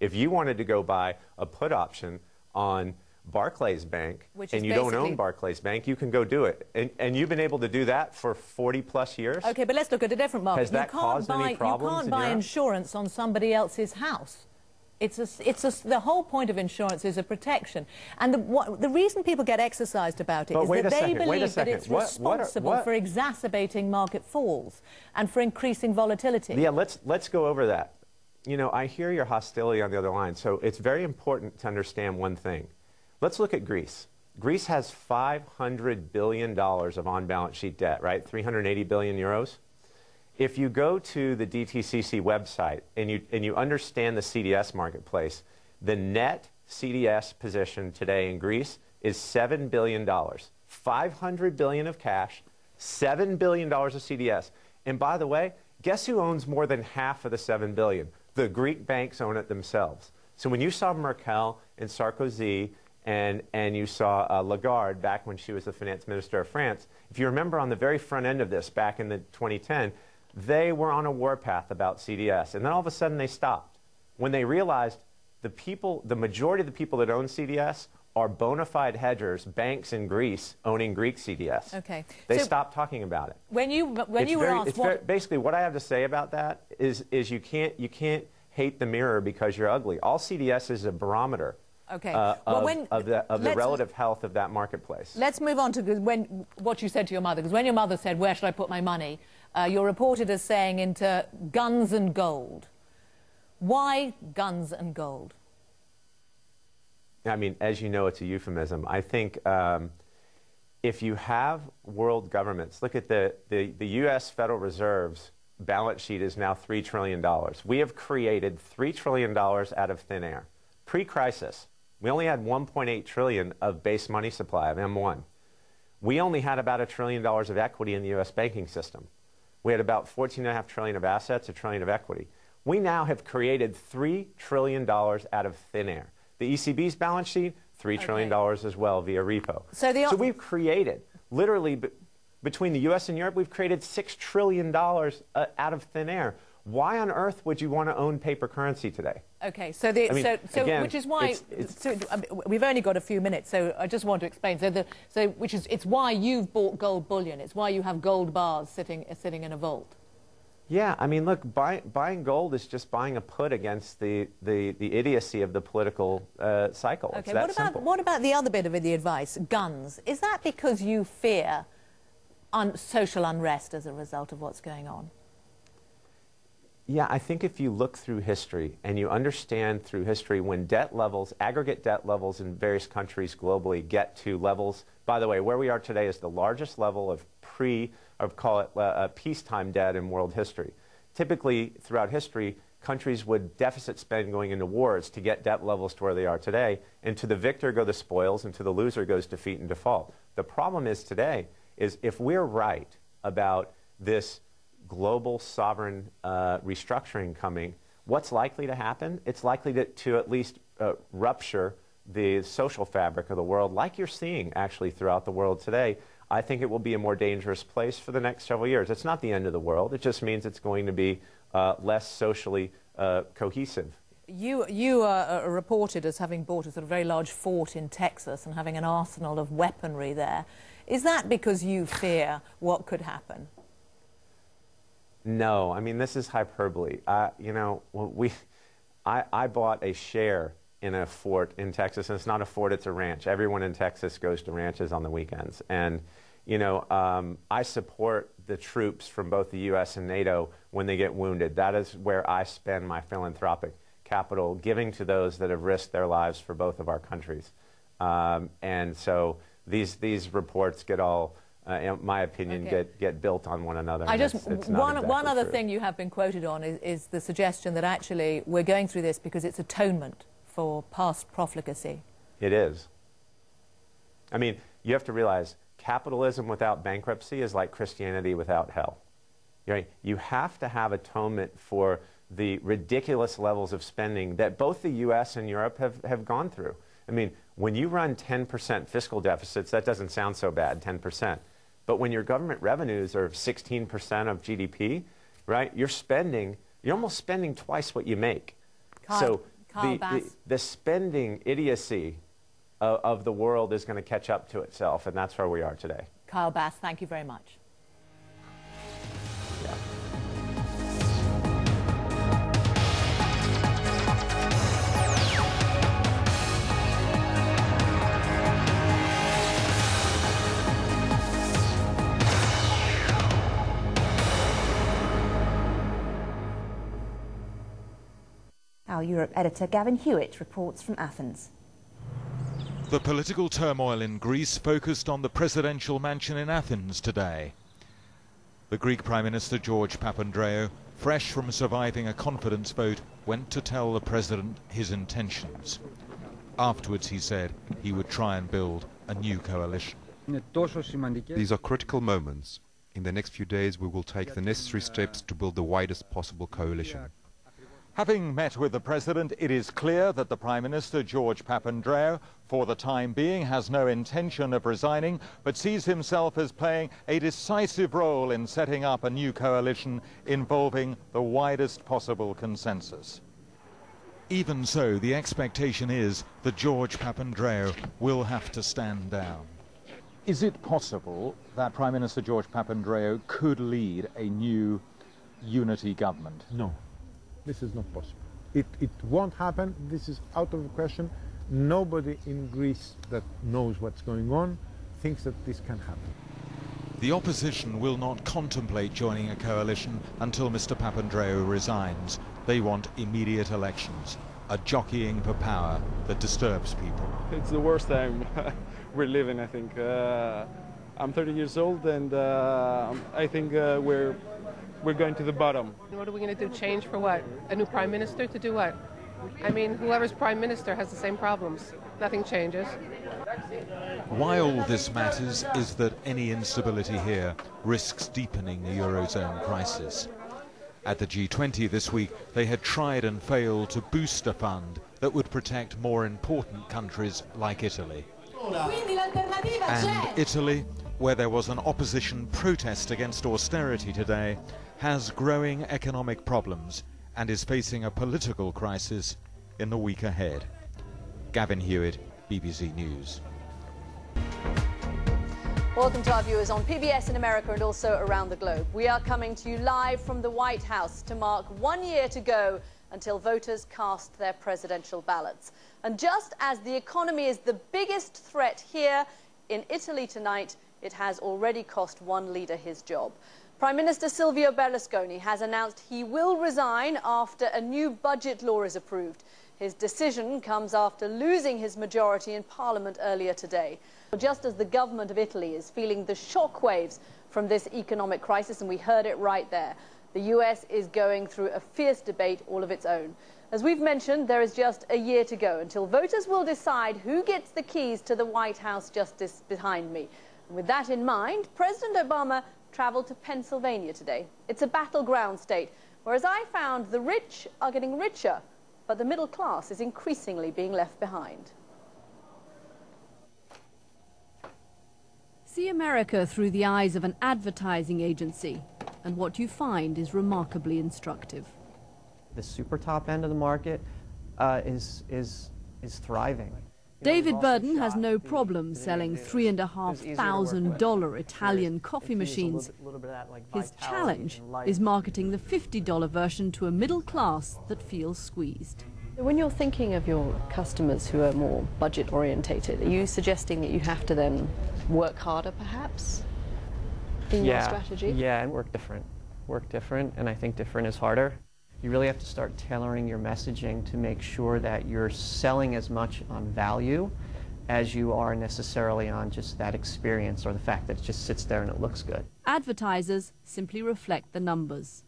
If you wanted to go buy a put option on Barclays Bank, and you don't own Barclays Bank, you can go do it. And you've been able to do that for 40-plus years? Okay, but let's look at a different market. Has that caused any problems? You can't buy insurance on somebody else's house. The whole point of insurance is a protection. And the reason people get exercised about it is that they believe that it's responsible for exacerbating market falls and for increasing volatility. Yeah, let's go over that. You know, I hear your hostility on the other line, so it's very important to understand one thing. Let's look at Greece. Greece has $500 billion of on-balance sheet debt, right? 380 billion euros. If you go to the DTCC website and you understand the CDS marketplace, the net CDS position today in Greece is $7 billion. $500 billion of cash, $7 billion of CDS. And by the way, guess who owns more than half of the $7 billion? The Greek banks own it themselves. So when you saw Merkel and Sarkozy and you saw Lagarde back when she was the finance minister of France, if you remember on the very front end of this back in the 2010, they were on a warpath about CDS. And then all of a sudden they stopped. When they realized the majority of the people that own CDS are bona fide hedgers, banks in Greece owning Greek CDS. Okay. They stopped talking about it. When you were asked basically what I have to say about that is you can't hate the mirror because you're ugly. All CDS is a barometer. Okay. Of the relative health of that marketplace. Let's move on to what you said to your mother, because when your mother said, "Where should I put my money?" You're reported as saying into guns and gold. Why guns and gold? I mean, as you know, it's a euphemism. I think if you have world governments, look at the U.S. Federal Reserve's balance sheet is now $3 trillion. We have created $3 trillion out of thin air. Pre-crisis, we only had $1.8 trillion of base money supply of M1. We only had about $1 trillion of equity in the U.S. banking system. We had about $14.5 trillion of assets, $1 trillion of equity. We now have created $3 trillion out of thin air. The ECB's balance sheet, $3 trillion as well via repo. So we've created, literally, between the U.S. and Europe, we've created $6 trillion out of thin air. Why on earth would you want to own paper currency today? Okay, so again, which is why we've only got a few minutes. So I just want to explain. It's why you've bought gold bullion. It's why you have gold bars sitting in a vault. Yeah, I mean, look, buying gold is just buying a put against the idiocy of the political cycle. Okay, what about the other bit of the advice? Guns. Is that because you fear social unrest as a result of what's going on? Yeah, I think if you look through history and you understand through history when debt levels, aggregate debt levels in various countries globally get to levels, by the way, where we are today is the largest level of peacetime debt in world history. Typically, throughout history, countries would deficit spend going into wars to get debt levels to where they are today, and to the victor go the spoils, and to the loser goes defeat and default. The problem is today is if we're right about this global sovereign restructuring coming, what's likely to happen? It's likely to at least rupture the social fabric of the world, like you're seeing actually throughout the world today. I think it will be a more dangerous place for the next several years. It's not the end of the world. It just means it's going to be less socially cohesive. You are reported as having bought a sort of very large fort in Texas and having an arsenal of weaponry there. Is that because you fear what could happen? No, I mean, this is hyperbole. You know, I bought a share in a fort in Texas, and it's not a fort, it's a ranch. Everyone in Texas goes to ranches on the weekends. And, you know, I support the troops from both the U.S. and NATO when they get wounded. That is where I spend my philanthropic capital, giving to those that have risked their lives for both of our countries. And so these reports get all... in my opinion, get built on one another. One other thing you have been quoted on is the suggestion that actually we're going through this because it's atonement for past profligacy. It is. I mean, you have to realize capitalism without bankruptcy is like Christianity without hell. Right? You have to have atonement for the ridiculous levels of spending that both the U.S. and Europe have gone through. I mean, when you run 10% fiscal deficits, that doesn't sound so bad, 10%. But when your government revenues are 16% of GDP, right, you're almost spending twice what you make. the spending idiocy of the world is going to catch up to itself, and that's where we are today. Kyle Bass, thank you very much. Yeah. Our Europe editor Gavin Hewitt reports from Athens. The political turmoil in Greece focused on the presidential mansion in Athens today. The Greek Prime Minister George Papandreou, fresh from surviving a confidence vote, went to tell the president his intentions. Afterwards, he said he would try and build a new coalition. These are critical moments. In the next few days, we will take the necessary steps to build the widest possible coalition. Having met with the president, it is clear that the Prime Minister, George Papandreou, for the time being has no intention of resigning, but sees himself as playing a decisive role in setting up a new coalition involving the widest possible consensus. Even so, the expectation is that George Papandreou will have to stand down. Is it possible that Prime Minister George Papandreou could lead a new unity government? No. This is not possible. It won't happen. This is out of the question. Nobody in Greece that knows what's going on thinks that this can happen. The opposition will not contemplate joining a coalition until Mr. Papandreou resigns. They want immediate elections, a jockeying for power that disturbs people. It's the worst time we're living, I think. I'm 30 years old, and I think we're going to the bottom. What are we going to do? Change for what? A new prime minister to do what? I mean, whoever's prime minister has the same problems. Nothing changes. Why all this matters is that any instability here risks deepening the Eurozone crisis. At the G20 this week, they had tried and failed to boost a fund that would protect more important countries like Italy. And Italy, where there was an opposition protest against austerity today, has growing economic problems and is facing a political crisis in the week ahead. Gavin Hewitt, BBC News. Welcome to our viewers on PBS in America and also around the globe. We are coming to you live from the White House to mark 1 year to go until voters cast their presidential ballots. And just as the economy is the biggest threat here, in Italy tonight, it has already cost one leader his job. Prime Minister Silvio Berlusconi has announced he will resign after a new budget law is approved. His decision comes after losing his majority in Parliament earlier today. Just as the government of Italy is feeling the shockwaves from this economic crisis, and we heard it right there, the US is going through a fierce debate all of its own. As we've mentioned, there is just a year to go until voters will decide who gets the keys to the White House just behind me. And with that in mind, President Obama travelled to Pennsylvania today. It's a battleground state, whereas I found the rich are getting richer, but the middle class is increasingly being left behind. See America through the eyes of an advertising agency, and what you find is remarkably instructive. The super top end of the market is thriving. David Burden has no problem selling $3,500 Italian coffee machines. His challenge is marketing the $50 version to a middle class that feels squeezed. When you're thinking of your customers who are more budget orientated, are you suggesting that you have to then work harder perhaps in your strategy? Yeah, and work different, and I think different is harder. You really have to start tailoring your messaging to make sure that you're selling as much on value as you are necessarily on just that experience or the fact that it just sits there and it looks good. Advertisers simply reflect the numbers.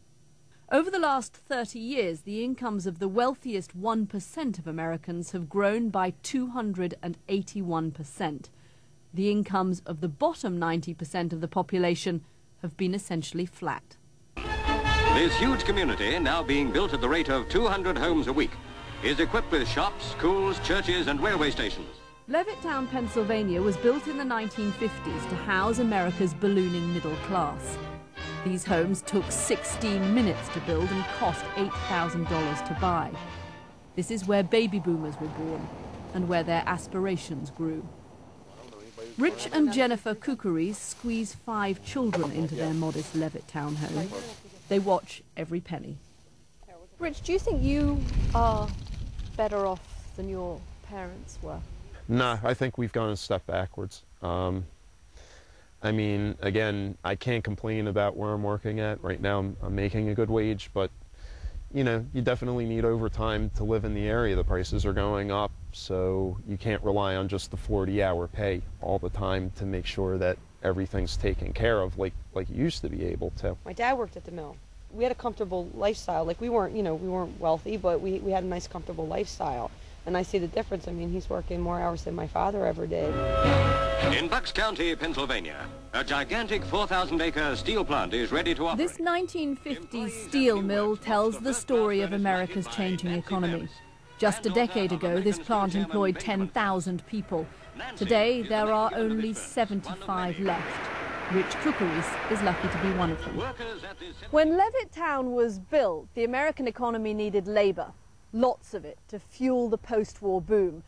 Over the last 30 years, the incomes of the wealthiest 1% of Americans have grown by 281%. The incomes of the bottom 90% of the population have been essentially flat. This huge community, now being built at the rate of 200 homes a week, is equipped with shops, schools, churches and railway stations. Levittown, Pennsylvania was built in the 1950s to house America's ballooning middle class. These homes took 16 minutes to build and cost $8,000 to buy. This is where baby boomers were born and where their aspirations grew. Rich and Jennifer Kukuris squeeze 5 children into their modest Levitt townhome. They watch every penny. Rich, do you think you are better off than your parents were? No, I think we've gone a step backwards. I mean, again, I can't complain about where I'm working at. Right now I'm making a good wage, but you know, you definitely need overtime to live in the area. The prices are going up, so you can't rely on just the 40-hour pay all the time to make sure that everything's taken care of like you used to be able to. My dad worked at the mill. We had a comfortable lifestyle. Like we weren't, you know, we weren't wealthy, but we had a nice, comfortable lifestyle. And I see the difference. I mean, he's working more hours than my father ever did. In Bucks County, Pennsylvania, a gigantic 4,000-acre steel plant is ready to operate. This 1950s steel mill tells the story of America's changing economy. Just a decade ago, this plant employed 10,000 people. Today, there are only 75 left. Rich Kukuris is lucky to be one of them. When Levittown was built, the American economy needed labor, lots of it, to fuel the post-war boom.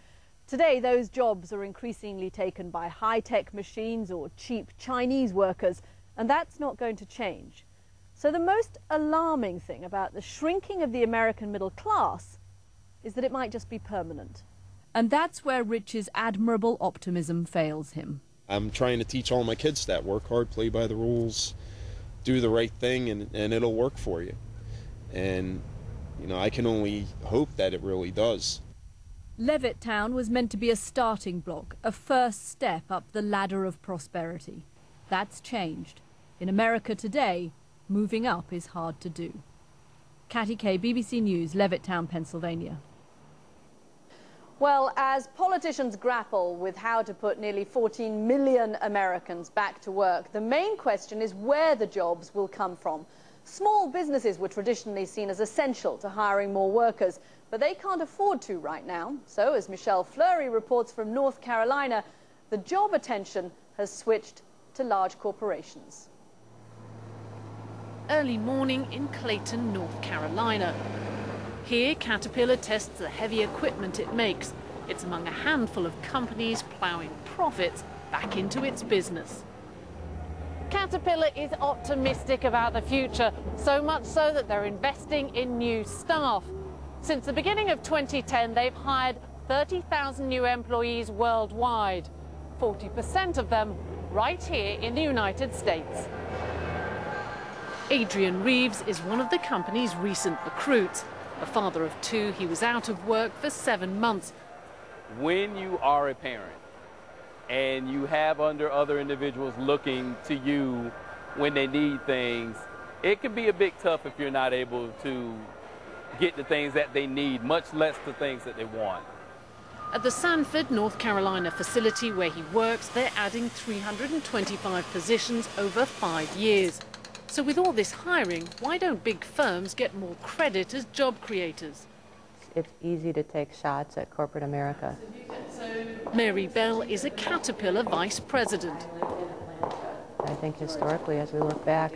Today, those jobs are increasingly taken by high-tech machines or cheap Chinese workers, and that's not going to change. So the most alarming thing about the shrinking of the American middle class is that it might just be permanent. And that's where Rich's admirable optimism fails him. I'm trying to teach all my kids that. Work hard, play by the rules, do the right thing, and it'll work for you. And, you know, I can only hope that it really does. Levittown was meant to be a starting block, a first step up the ladder of prosperity. That's changed. In America today, moving up is hard to do. Catty Kay, BBC News, Levittown, Pennsylvania. Well, as politicians grapple with how to put nearly 14 million Americans back to work, the main question is where the jobs will come from. Small businesses were traditionally seen as essential to hiring more workers, but they can't afford to right now. So, as Michelle Fleury reports from North Carolina, the job attention has switched to large corporations. Early morning in Clayton, North Carolina. Here, Caterpillar tests the heavy equipment it makes. It's among a handful of companies ploughing profits back into its business. Caterpillar is optimistic about the future, so much so that they're investing in new staff. Since the beginning of 2010, they've hired 30,000 new employees worldwide, 40% of them right here in the United States. Adrian Reeves is one of the company's recent recruits. A father of 2, he was out of work for 7 months. When you are a parent and you have other individuals looking to you when they need things, it can be a bit tough if you're not able to get the things that they need, much less the things that they want. At the Sanford, North Carolina facility where he works, they're adding 325 positions over 5 years. So with all this hiring, why don't big firms get more credit as job creators? It's easy to take shots at corporate America. Mary Bell is a Caterpillar vice president. I think historically, as we look back,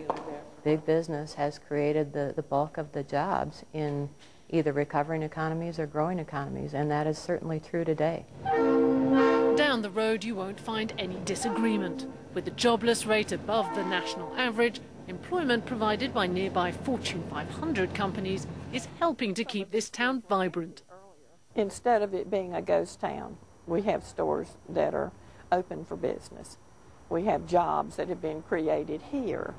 big business has created the bulk of the jobs in either recovering economies or growing economies, and that is certainly true today. Down the road, you won't find any disagreement. With the jobless rate above the national average, employment provided by nearby Fortune 500 companies is helping to keep this town vibrant. Instead of it being a ghost town, we have stores that are open for business. We have jobs that have been created here.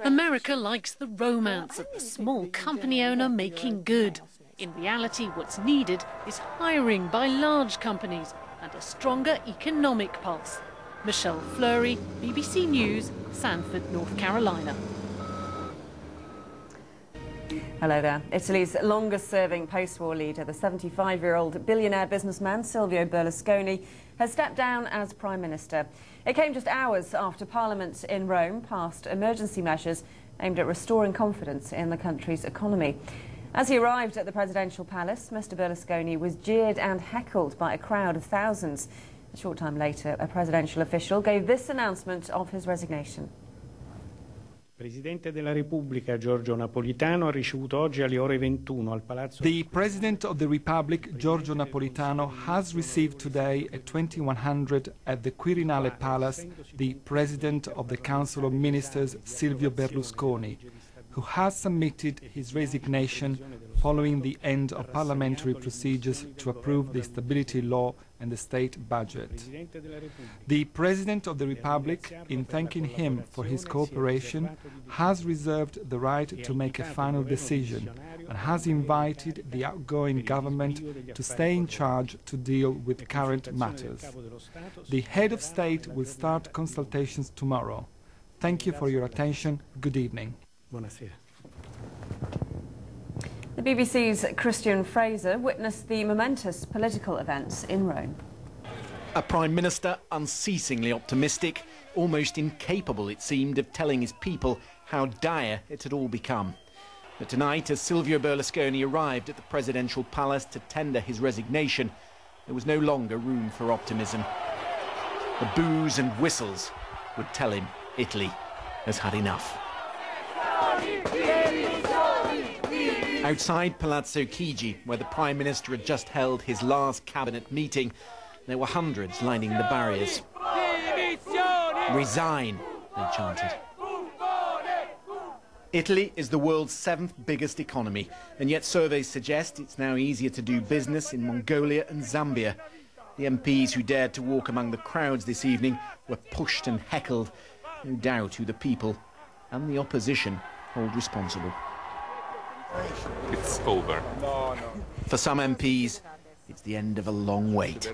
America likes the romance of the small company owner making good. In reality, what's needed is hiring by large companies and a stronger economic pulse. Michelle Fleury, BBC News, Sanford, North Carolina. Hello there. Italy's longest-serving post-war leader, the 75-year-old billionaire businessman Silvio Berlusconi, has stepped down as Prime Minister. It came just hours after Parliament in Rome passed emergency measures aimed at restoring confidence in the country's economy. As he arrived at the presidential palace, Mr. Berlusconi was jeered and heckled by a crowd of thousands. A short time later, a presidential official gave this announcement of his resignation. Presidente della Repubblica Giorgio Napolitano ha ricevuto oggi alle ore 21 al Palazzo. The President of the Republic, Giorgio Napolitano, has received today at 2100 at the Quirinale Palace the President of the Council of Ministers, Silvio Berlusconi, who has submitted his resignation following the end of parliamentary procedures to approve the stability law and the state budget. The President of the Republic, in thanking him for his cooperation, has reserved the right to make a final decision and has invited the outgoing government to stay in charge to deal with current matters. The head of state will start consultations tomorrow. Thank you for your attention. Good evening. Buonasera. The BBC's Christian Fraser witnessed the momentous political events in Rome. A Prime Minister unceasingly optimistic, almost incapable, it seemed, of telling his people how dire it had all become. But tonight, as Silvio Berlusconi arrived at the presidential palace to tender his resignation, there was no longer room for optimism. The boos and whistles would tell him Italy has had enough. Outside Palazzo Chigi, where the Prime Minister had just held his last cabinet meeting, there were hundreds lining the barriers. Resign, they chanted. Italy is the world's 7th biggest economy, and yet surveys suggest it's now easier to do business in Mongolia and Zambia. The MPs who dared to walk among the crowds this evening were pushed and heckled. No doubt who the people and the opposition hold responsible. It's over. For some MPs, it's the end of a long wait.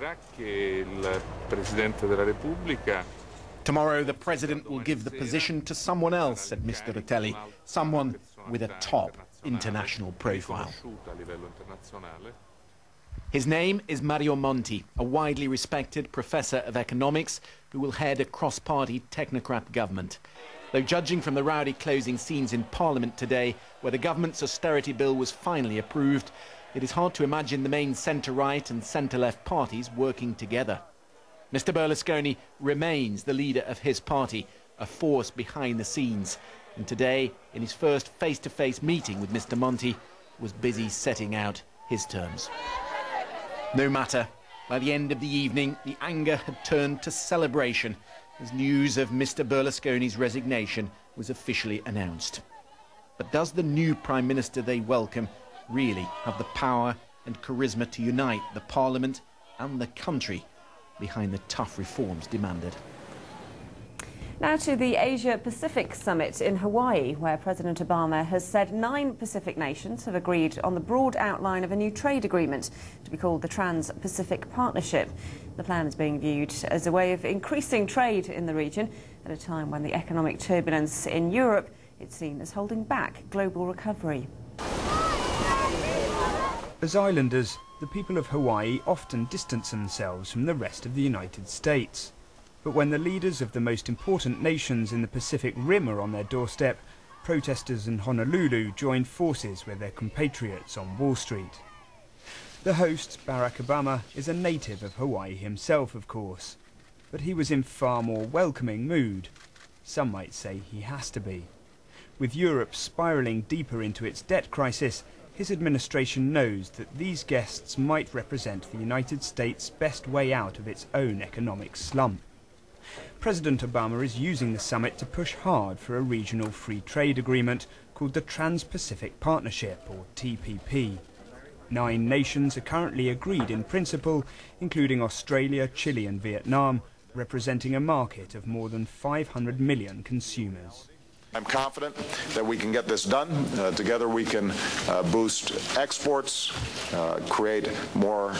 Tomorrow, the President will give the position to someone else, said Mr. Rutelli, someone with a top international profile. His name is Mario Monti, a widely respected professor of economics who will head a cross-party technocrat government. Though judging from the rowdy closing scenes in Parliament today, where the government's austerity bill was finally approved, it is hard to imagine the main centre-right and centre-left parties working together. Mr. Berlusconi remains the leader of his party, a force behind the scenes, and today, in his first face-to-face meeting with Mr. Monti, was busy setting out his terms. No matter, by the end of the evening, the anger had turned to celebration as news of Mr. Berlusconi's resignation was officially announced. But does the new Prime Minister they welcome really have the power and charisma to unite the Parliament and the country behind the tough reforms demanded? Now to the Asia-Pacific Summit in Hawaii, where President Obama has said 9 Pacific nations have agreed on the broad outline of a new trade agreement to be called the Trans-Pacific Partnership. The plan is being viewed as a way of increasing trade in the region at a time when the economic turbulence in Europe is seen as holding back global recovery. As islanders, the people of Hawaii often distance themselves from the rest of the United States. But when the leaders of the most important nations in the Pacific Rim are on their doorstep, protesters in Honolulu join forces with their compatriots on Wall Street. The host, Barack Obama, is a native of Hawaii himself, of course, but he was in far more welcoming mood. Some might say he has to be. With Europe spiralling deeper into its debt crisis, his administration knows that these guests might represent the United States' best way out of its own economic slump. President Obama is using the summit to push hard for a regional free trade agreement called the Trans-Pacific Partnership, or TPP. 9 nations are currently agreed in principle, including Australia, Chile and Vietnam, representing a market of more than 500 million consumers. I'm confident that we can get this done. Together we can boost exports, create more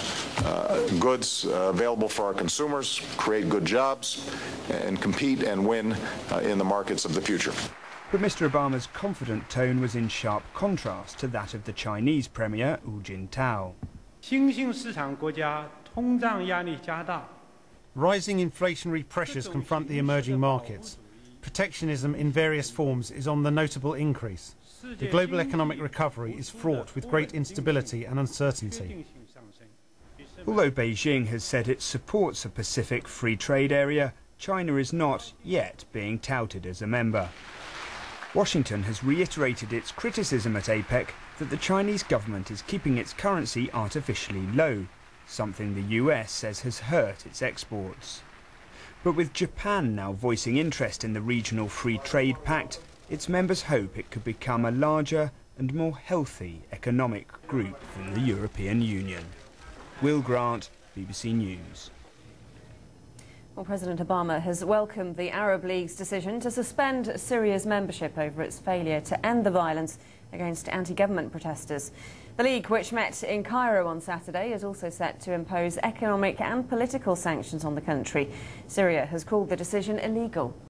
goods available for our consumers, create good jobs, and compete and win in the markets of the future. But Mr. Obama's confident tone was in sharp contrast to that of the Chinese Premier Hu Jintao. Rising inflationary pressures confront the emerging markets. Protectionism in various forms is on the notable increase. The global economic recovery is fraught with great instability and uncertainty. Although Beijing has said it supports a Pacific free trade area, China is not yet being touted as a member. Washington has reiterated its criticism at APEC that the Chinese government is keeping its currency artificially low, something the US says has hurt its exports. But with Japan now voicing interest in the regional free trade pact, its members hope it could become a larger and more healthy economic group than the European Union. Will Grant, BBC News. Well, President Obama has welcomed the Arab League's decision to suspend Syria's membership over its failure to end the violence against anti-government protesters. The League, which met in Cairo on Saturday, is also set to impose economic and political sanctions on the country. Syria has called the decision illegal.